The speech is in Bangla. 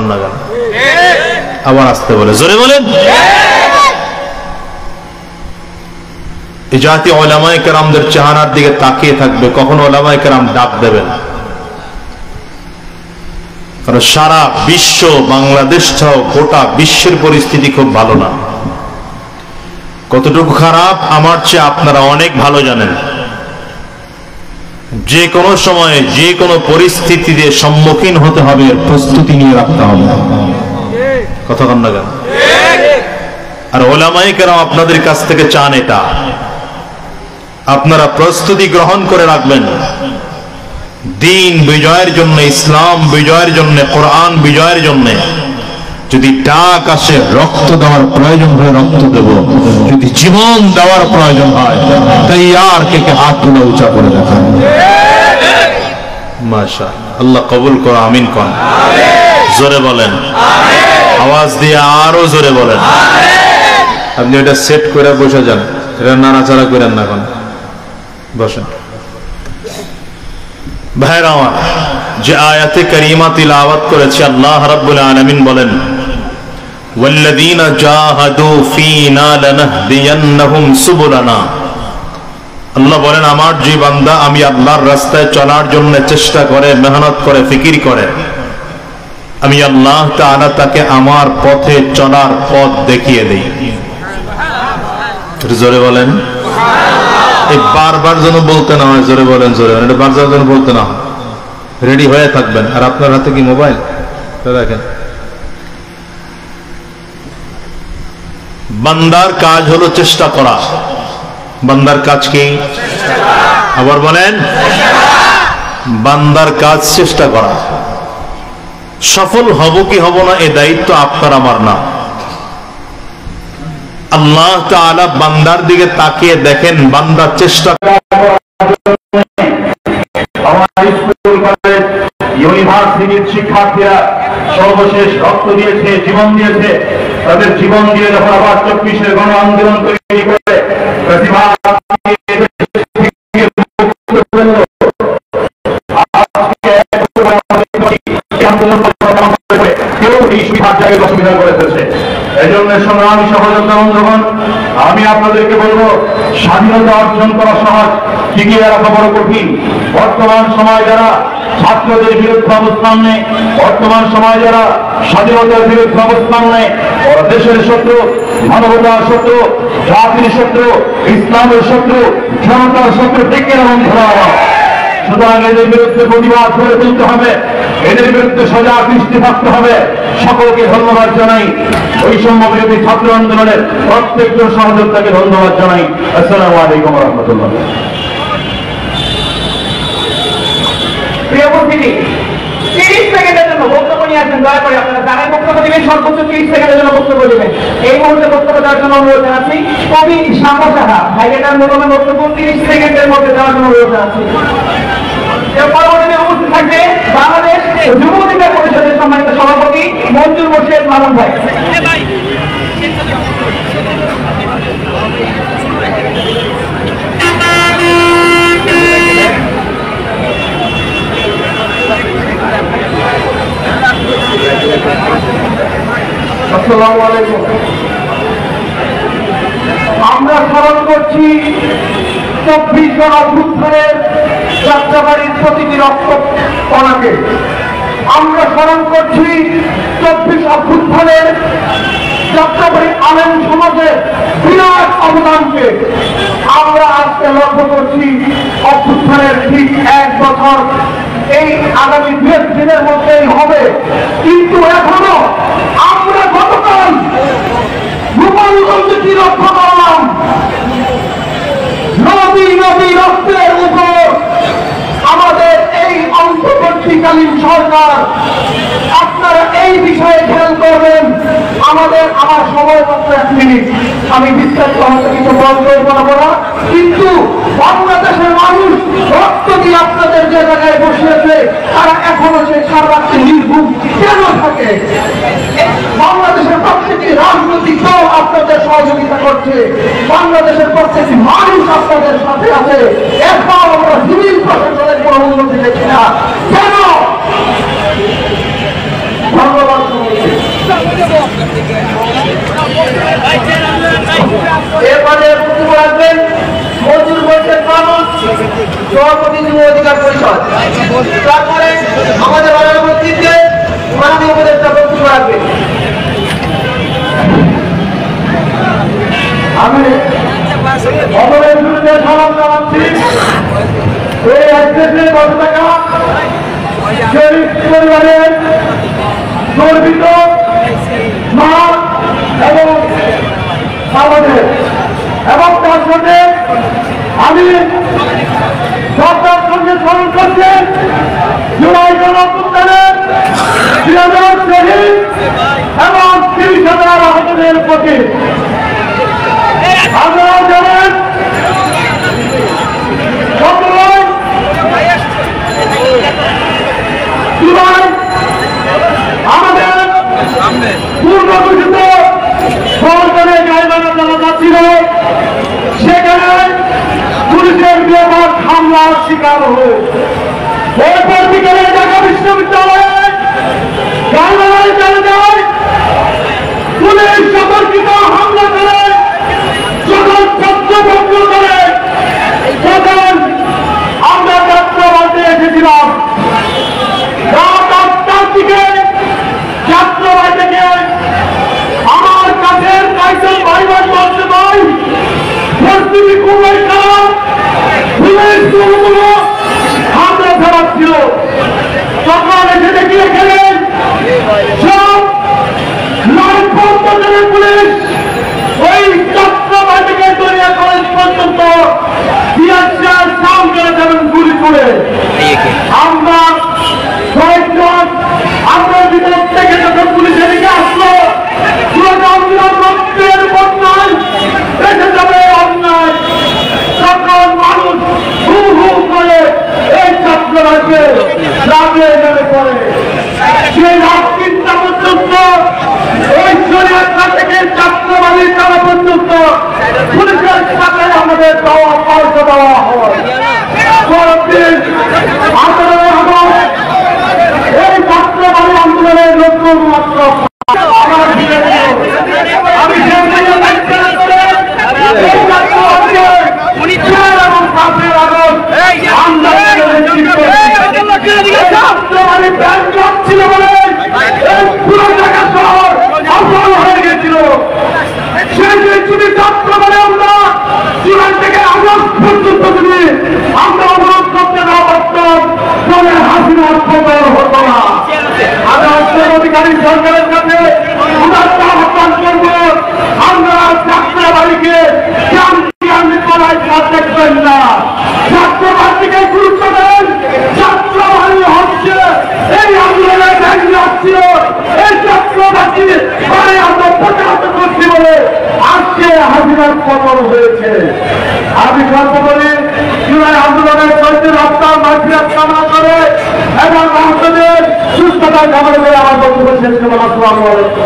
কন না কেন? আবার আসতে বলে, জোরে বলেন। এই জাতি উলামায়ে কেরামদের চেহারার দিকে তাকিয়ে থাকবে, কখন উলামায়ে কেরাম ডাক দেবেন। কারণ সারা বিশ্ব, বাংলাদেশ ছাড়াও গোটা বিশ্বের পরিস্থিতি খুব ভালো না। কতটুকু খারাপ আমার চেয়ে আপনারা অনেক ভালো জানেন। যে কোনো সময়ে যে কোনো পরিস্থিতিতে সম্মুখীন হতে হবে, প্রস্তুতি নিয়ে রাখতে হবে। কথা কন না কেন? আর উলামায়ে কেরাম আপনাদের কাছ থেকে চান এটা, আপনারা প্রস্তুতি গ্রহণ করে রাখবেন দিন বিজয়ের জন্য, ইসলাম বিজয়ের জন্য, কোরআন বিজয়ের জন্য। যদি ডাক আসে, রক্ত দেওয়ার প্রয়োজন হয় রক্ত দেব, যদি জীবন দেওয়ার প্রয়োজন হয় তৈয়ার কে হাত তুলে উঁচা করে দেখান। মাশাআল্লাহ, আল্লাহ কবুল করো, আমিন কোন। জোরে বলেন, আওয়াজ দিয়ে আরো জোরে বলেন। আপনি এটা সেট করে বসে যান, এটা নাড়াচাড়া করেন না, কোন বসেন। ভাইরা আমার, যে আয়াতে কারিমা তিলাওয়াত করেছে, আল্লাহ রাব্বুল আলামিন বলেন, ওয়াল্লাযীনা জাহাদু ফীনা লানাহদিয়ান্নাহুম সুবুলানা। আল্লাহ বলেন, আমার যে বান্দা আমি আল্লাহর রাস্তায় চলার জন্য চেষ্টা করে, মেহনত করে, ফিকির করে, আমি আল্লাহ তাআলা তাকে আমার পথে চলার পথ দেখিয়ে দেই। জোরে বলেন। এই বারবার যেন বলতে না হয়, জোরে বলেন, জোরে বলেন, এটা বারবার যেন বলতে না হয়। রেডি হয়ে থাকবেন। আর আপনার হাতে কি মোবাইল? দেখেন, বান্দার কাজ হলো চেষ্টা করা। বান্দার কাজ কি? আবার বলেন, বান্দার কাজ চেষ্টা করা। সফল হব কি হব না এ দায়িত্ব আপনার আমার না। আল্লাহ তাআলা বান্দার দিকে তাকিয়ে দেখেন, বান্দা চেষ্টা ইউনিভার্সিটির শিক্ষার্থীরা সর্বশেষ রক্ত দিয়েছে, জীবন দিয়েছে। তাদের জীবন দিয়ে যখন আবার 24-এর গণ আন্দোলন তৈরি করে কেউ এই সুবিধার জায়গায় অসুবিধা করে ফেলছে। এই জন্য সংগ্রামী সহযোদ্ধা বন্ধুগণ, আমি আপনাদেরকে বলবো, স্বাধীনতা অর্জন করা সহজ, টিকিয়ে রাখা বড় কঠিন। বর্তমান সময় যারা ছাত্রদের বিরুদ্ধে অবস্থান নেয়, বর্তমান সময় যারা স্বাধীনতার বিরুদ্ধে অবস্থান নেয়, ওরা দেশের শত্রু, মানবতার শত্রু, জাতির শত্রু, ইসলামের শত্রু, জনতার শত্রু। টিকিয়ে রাখুন ধরা। সুতরাং এদের বিরুদ্ধে প্রতিবাদ করে তুলতে হবে, এদের বিরুদ্ধে সজাগ দৃষ্টি থাকতে হবে। সকলকে ধন্যবাদ জানাই। বৈষম্য বিরোধী ছাত্র আন্দোলনের প্রত্যেকজন সহযোদ্ধাকে ধন্যবাদ জানাই। আসসালামু আলাইকুম ওয়া রাহমাতুল্লাহ। প্রিয় উপস্থিতি, 30 সেকেন্ডের জন্য বক্তব্য নিয়ে আসবেন। দয়া করে আপনারা যারা বক্তব্য দিবেন সর্বোচ্চ 30 সেকেন্ডের জন্য বক্তব্য দিবেন। এই মুহূর্তে বক্তব্য দেওয়ার জন্য অনুরোধ জানাচ্ছি কবি শামা সাহা ভাইয়ের মূল্যবান বক্তব্য 30 সেকেন্ডের মধ্যে দেওয়ার জন্য অনুরোধ জানাচ্ছি। পরবর্তীতে উপস্থিত থাকবে বাংলাদেশ যুব অধিকার পরিষদের সম্মানিত সভাপতি মঞ্জুর মোর্শেদ মামুন ভাই। আসসালামু আলাইকুম। আমরা স্মরণ করছি 24 গণ অভ্যুত্থানের যাত্রাবাড়ির প্রতিটি রক্ত কণাকে। আমরা স্মরণ করছি 24 অভ্যুত্থানের যাত্রাবাড়ির আলেম সমাজের বিরাট অবদানকে। আমরা আজকে লক্ষ্য করছি অভ্যুত্থানের ঠিক 1 বছর এই আগামী 2 দিনের মধ্যেই হবে, কিন্তু এখনো আমরা গতকাল গোপালগঞ্জে রক্ষা করলাম। নবী নবী রক্তের উপর আমাদের এই অন্তর্বর্তীকালীন সরকার, আপনারা এই বিষয়ে খেয়াল করবেন। আমার সময় মাত্র 1 মিনিট, আমি বিস্তারিত হয়তো কিছু বলবো না, কিন্তু বাংলাদেশের মানুষ রক্ত দিয়ে আপনাদের যে জায়গায় বসিয়েছে, তারা এখনো সেই সারা রাত্রি নির্ঘুম কেন থাকে? বাংলাদেশের প্রত্যেকটি রাজনৈতিক দল আপনাদের সহযোগিতা করছে, বাংলাদেশের প্রত্যেকটি মানুষ আপনাদের সাথে আছে। এখন আমরা সিভিল প্রশাসনের কোনো উন্নতি দেখি না কেন? ধন্যবাদ। সভাপতি যুব অধিকার পরিষদ। তারপরে আমাদের মাননীয় মন্ত্রীকে মাননীয় উপদেষ্টা বক্তব্য রাখবেন। আমি অবরোধ বিরুদ্ধে সালাম জানাচ্ছি। এই 1,10,000 টাকা শহীদ পরিবারের গর্বিত মা এবং আমাদের এবং তার সাথে আমি সরকার সঙ্গে স্মরণ করছি জুলাই গণঅভ্যুত্থানের 3,000 শহীদ এবং 30,000 আহতদের প্রতি। আপনারা জানেন জুলাই আমাদের পূর্ব ঘোষিত সরকারে গাইবানা জানাজা ছিল, সেখানে পুলিশের ব্যাপক হামলার শিকার হয়ে এরপর বিকেলে ঢাকা বিশ্ববিদ্যালয়ে গাইবানায় চলে যায়। পুলিশ সতর্কিত হামলা করে যখন ছত্রভঙ্গ করে তখন আমরা যাত্রাবাড়িতে এসেছিলাম। রাত 8টার দিকে যাত্রাবাড়ি থেকে আমার কাছের কয়েকজন ভাই ভাই বলতে ভাই পরিস্থিতি খুবই খারাপ, পুলিশ গুলো হামলা চালাচ্ছিল। তখন এসে দেখি এখানে সব 9-15 জনের পুলিশ ওই যাত্রাবাড়ি থেকে দরিয়া কলেজ পর্যন্ত সাউন্ড করে যাবেন গুলি করে। আমরা কয়েকজন আপনার ভিতর থেকে যখন পুলিশের দিকে আসলো রক্তের বন্যায় বেঁচে যাবে অন্যায়, তখন মানুষ হু হু করে এই ছাত্ররাকে রাতে নেমে পড়ে। সেই রাত 3টা পর্যন্ত ওই শরীয়তপুর থেকে যাত্রাবাড়ির তারা পর্যন্ত পুলিশের সাথে আমাদের দেওয়া পয়সা দেওয়া হয়। পরদিন এই যাত্রাবাড়ি আন্দোলনের নতুন মাত্র আমি ছিল বলে পুরো ঢাকা শহর অসফল হয়ে গেছিল। সেই যদি যাত্রাবাড়ি আমরা জুলাই থেকে আগস্ট পর্যন্ত যদি আমরা অবরোধ করতে না পারতাম তাহলে হাসিনার পতন হতো না। আমি অধিকারী সরকারের কাছে আহ্বান করব, আমরা যাত্রাবাড়িকে দেখবেন না, যাত্রাবাড়িকে গুরুত্ব দেন। যাত্রাবাড়ি হচ্ছে এই আন্দোলনের ব্যাংক ছিল, এই যাত্রাবাড়ি আমরা প্রতিহত করছি বলে আজকে হাসিনার পতন হয়েছে। আমি সর্বোপরি জুলাই আন্দোলনের চলতি রপ্তার মাঝিরাত কামনা করে এবং আমাদের সুস্থতা কামনা করে আমার বক্তব্য শেষ করলাম। আসসালামু আলাইকুম।